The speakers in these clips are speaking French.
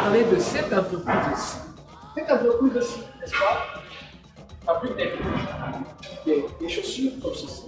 parler de cette entreprise-ci. Cette entreprise-ci, n'est-ce pas, fabrique des chaussures comme ceci.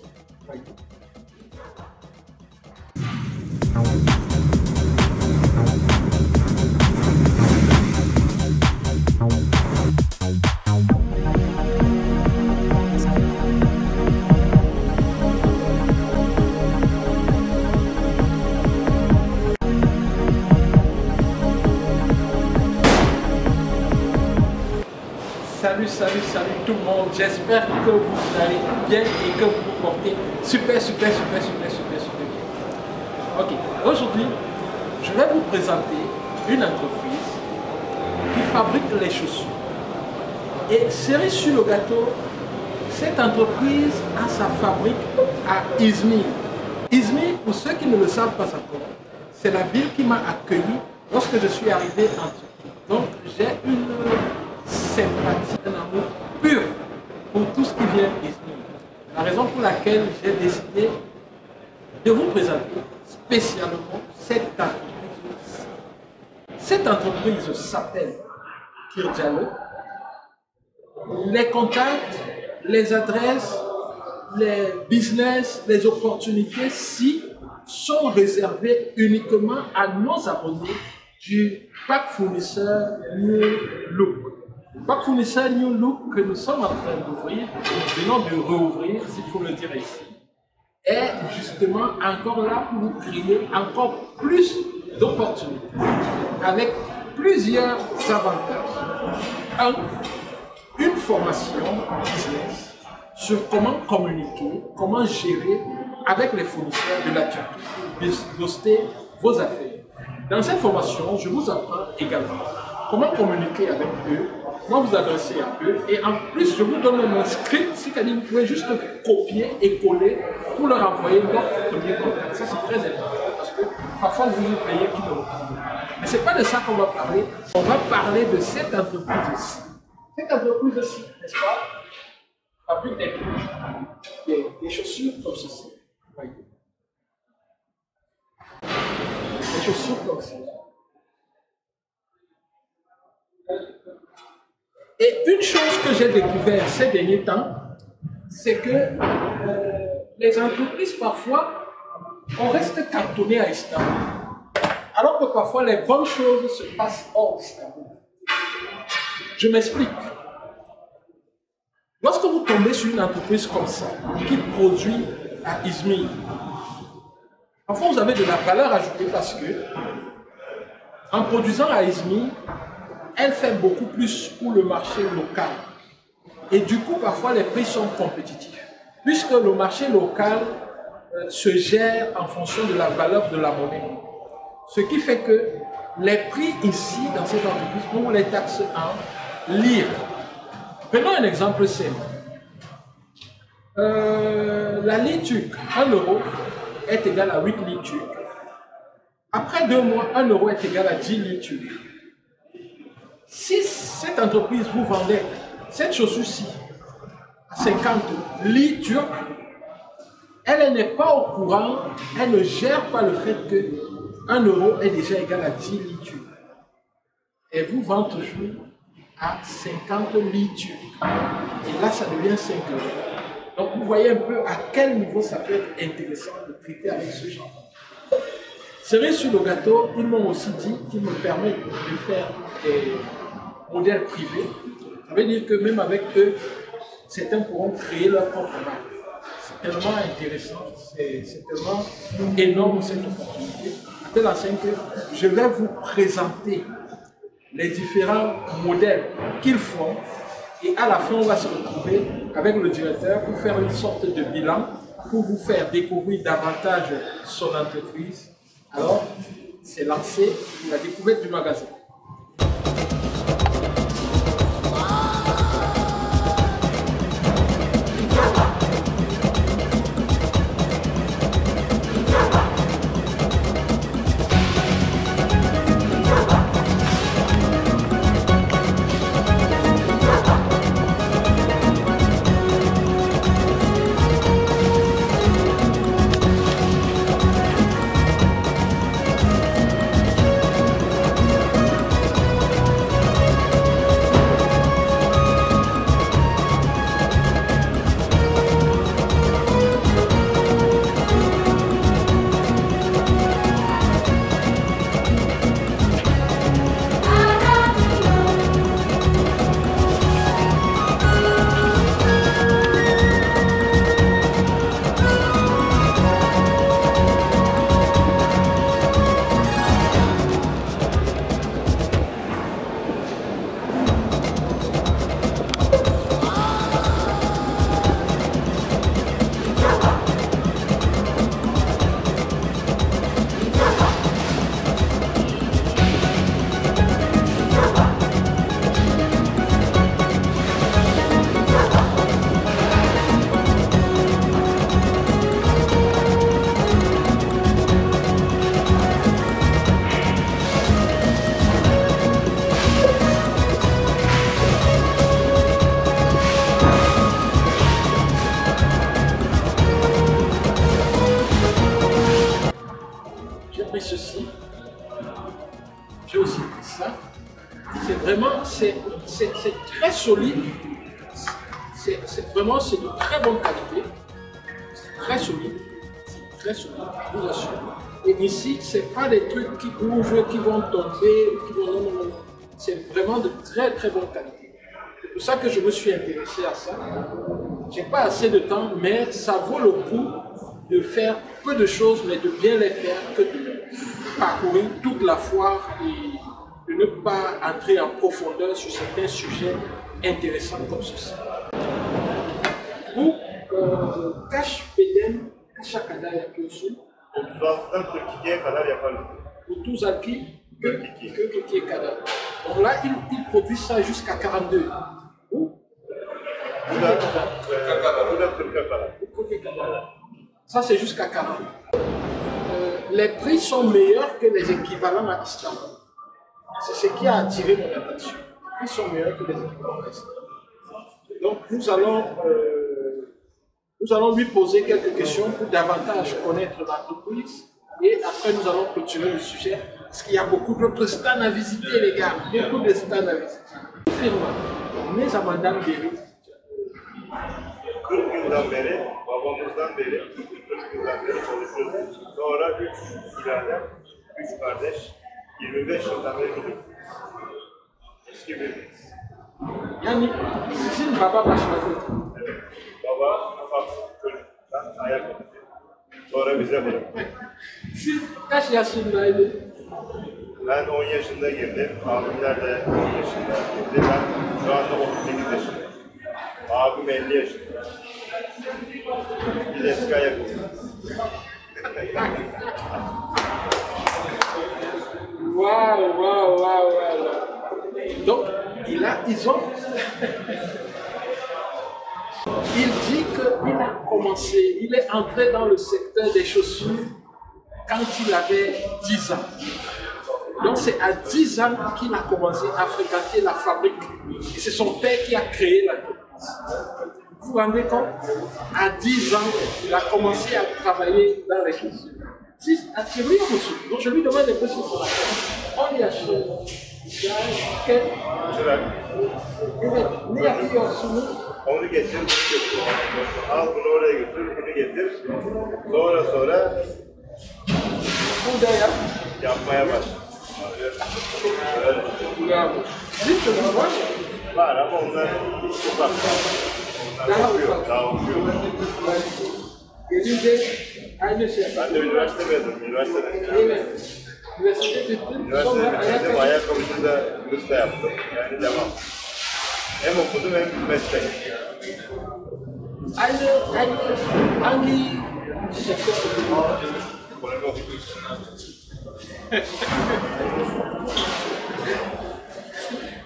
Salut tout le monde, j'espère que vous allez bien et que vous vous portez super bien. Ok, aujourd'hui, je vais vous présenter une entreprise qui fabrique les chaussures. Et cerise sur le gâteau, cette entreprise a sa fabrique à Izmir. Izmir, pour ceux qui ne le savent pas encore, c'est la ville qui m'a accueilli lorsque je suis arrivé en Turquie. Donc j'ai une sympathie, un amour pur pour tout ce qui vient d'Izmir. La raison pour laquelle j'ai décidé de vous présenter spécialement cette entreprise. Cette entreprise s'appelle Kirdialo. Les contacts, les adresses, les business, les opportunités ci sont réservés uniquement à nos abonnés du pack fournisseur New Look. Le pack fournisseur New Look que nous sommes en train d'ouvrir, nous venons de rouvrir, s'il faut le dire ici, est justement encore là pour vous créer encore plus d'opportunités avec plusieurs avantages. Une formation business sur comment communiquer, comment gérer avec les fournisseurs de la Turquie pour booster vos affaires. Dans cette formation, je vous apprends également comment communiquer avec eux, comment vous adresser à eux, et en plus, je vous donne un script, c'est-à-dire que vous pouvez juste copier et coller pour leur envoyer votre premier contact. Ça, c'est très important parce que parfois, vous vous payez qui ne vous parlez. Mais ce n'est pas de ça qu'on va parler. On va parler de cette entreprise-ci. Cette entreprise-ci, n'est-ce pas, fabrique des chaussures comme ceci. Voyez. Des chaussures comme ceci. Et une chose que j'ai découvert ces derniers temps, c'est que les entreprises, parfois, on reste cantonné à Istanbul. Alors que parfois, les bonnes choses se passent hors d'Istanbul. Je m'explique. Lorsque vous tombez sur une entreprise comme ça, qui produit à Izmir, parfois vous avez de la valeur ajoutée parce que, en produisant à Izmir, elle fait beaucoup plus pour le marché local. Et du coup, parfois, les prix sont compétitifs. Puisque le marché local se gère en fonction de la valeur de la monnaie. Ce qui fait que les prix ici, dans cette entreprise, on les taxe en lire. Prenons un exemple simple. La lire turque, 1 euro est égal à 8 lire turques. Après 2 mois, 1 euro est égal à 10 lire turques. Si cette entreprise vous vendait cette chaussure-ci à 50 lire turques, elle n'est pas au courant, elle ne gère pas le fait que 1 euro est déjà égal à 10 lire turques. Elle vous vend toujours à 50 lire turques. Et là, ça devient 5 euros. Donc, vous voyez un peu à quel niveau ça peut être intéressant de traiter avec ce genre. Cerise sur le gâteau, ils m'ont aussi dit qu'ils me permettent de faire des modèles privés. Ça veut dire que même avec eux, certains pourront créer leur propre marque. C'est tellement intéressant, c'est tellement énorme cette opportunité. À tel enseigne que je vais vous présenter les différents modèles qu'ils font et à la fin on va se retrouver avec le directeur pour faire une sorte de bilan pour vous faire découvrir davantage son entreprise. Alors, c'est lancé pour la découverte du magasin. J'ai aussi pris ça. C'est vraiment, c'est très solide. C'est vraiment, c'est de très bonne qualité. C'est très solide. C'est très solide, je vous assure. Et ici, c'est pas des trucs qui bougent, qui vont tomber, qui vont... Non, non, non. C'est vraiment de très très bonne qualité. C'est pour ça que je me suis intéressé à ça. J'ai pas assez de temps, mais ça vaut le coup de faire peu de choses, mais de bien les faire, que de parcourir toute la foire et de ne pas entrer en profondeur sur certains sujets intéressants comme ceci. Pour Kaş Beden, Kaşakada yapıyorsun. 36'dan 42'ye kadar yaparız. 32 42 kadar. Donc là, il produit ça jusqu'à 42. Bu da 40'a kadar. Ça, c'est jusqu'à 40. Les prix sont meilleurs que les équivalents à Istanbul. C'est ce qui a attiré mon attention. Les prix sont meilleurs que les équivalents à Istanbul. Donc, nous allons lui poser quelques questions pour davantage connaître l'entreprise. Et après, nous allons clôturer le sujet. Parce qu'il y a beaucoup d'autres stands à visiter, les gars. Beaucoup de stands à visiter. Firma, ne zamandan beri 40 yıldan beri, babamızdan beri, 40 yıldan beri çalışıyoruz. Sonra 3 birader, 3 kardeş, 25 yıldan beri birlikteyiz. Eski birlikteyiz. Yani sizin baba başladı. Evet. Baba ufak çocuktan ayak yapıyor. Sonra bize bıraktı. Siz kaç yaşındaydınız? Ben 10 yaşında girdim, abimler de 10 yaşında girdi. Ben şu anda 38 yaşındayım. Abim 50 yaşında. Biz eski ayak yapıyoruz. Waouh, waouh, waouh, waouh. Donc, ils ont... Il dit qu'il a commencé, il est entré dans le secteur des chaussures quand il avait 10 ans. Donc c'est à 10 ans qu'il a commencé à fréquenter la fabrique. Et c'est son père qui a créé l'entreprise. Vous vous rendez compte? À 10 ans, il a commencé à travailler dans les chaussures. Donc je lui demande un peu sur ça. On y achète. Ne yapıyorsunuz? Onu getir, bunu götür. Al bunu oraya götür, bunu getir. Sonra Burada yap. yapmaya başla. Öyle. Bravo. Sizin çocuk var mı? Var ama onlar ufak. Daha Onlar ufak. daha okuyor. Gelince aynı şey. Ben de üniversite mezunum, üniversiteden. Evet. Üniversite bittim. Sonra Üniversitede bitirdim, ayakkabıcılığı hırsla yaptım. Yani devam. Hem okudum hem meslek. hangi sektör okudun? Ekonomi okudum.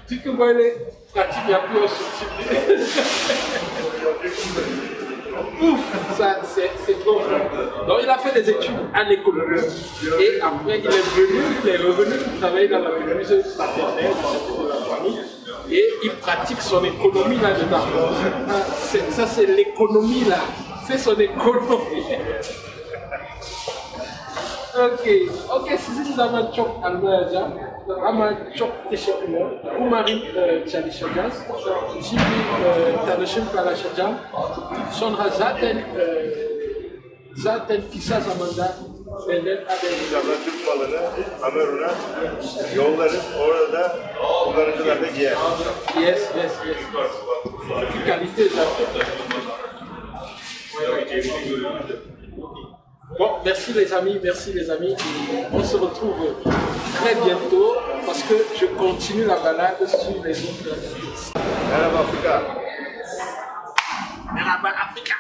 Çünkü böyle pratik yapıyorsun şimdi. Ouf, ça c'est trop fort. Donc il a fait des études en économie et après il est revenu pour travailler dans la menuiserie paternelle de la famille et il pratique son économie là-dedans. Ça c'est l'économie là, c'est son économie. Ok, sizin zaman çok anlayacağım ama çok teşekkürler. Umarım çalışacağız. Şimdi tanışım paylaşacağım. Sonra zaten kısa zamanda benden haber. İnşallah Türk malını Kamerun'a yollarız. Orada da kullanıcılar da giyer. Yes. Qualité zaten. Bon, merci les amis. Et on se retrouve très bientôt parce que je continue la balade sur les autres. Merhaba Afrika. Merhaba Afrika.